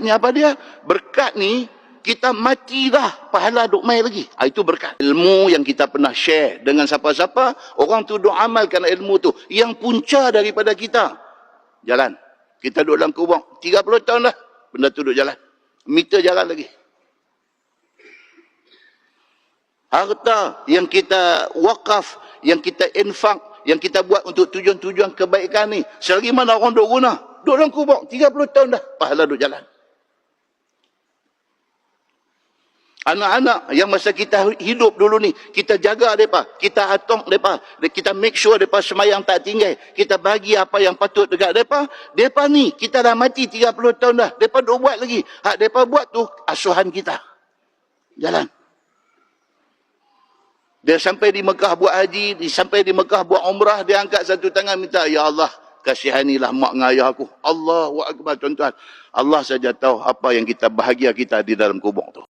berkatnya apa dia? Berkat ni, kita mati dah, pahala duk mai lagi. Itu berkat. Ilmu yang kita pernah share dengan siapa-siapa, orang tu duk amalkan ilmu tu. Yang punca daripada kita. Jalan. Kita duduk dalam kubur. 30 tahun dah, benda tu duduk jalan. Meter jalan lagi. Harta yang kita wakaf, yang kita infak, yang kita buat untuk tujuan-tujuan kebaikan ni, selagi mana orang duk guna, duduk dalam kubur 30 tahun dah, pahala duduk jalan. Anak-anak yang masa kita hidup dulu ni, kita jaga mereka, kita atok mereka, kita make sure mereka semayang tak tinggal, kita bagi apa yang patut dekat mereka. Mereka ni, kita dah mati 30 tahun dah, mereka duk buat lagi. Hak mereka buat tu, asuhan kita. Jalan. Dia sampai di Mekah buat haji, dia sampai di Mekah buat umrah, dia angkat satu tangan minta, Ya Allah, kasihanilah mak dengan ayah aku. Allahu Akbar, tuan-tuan. Allah saja tahu apa yang kita bahagia kita di dalam kubur tu.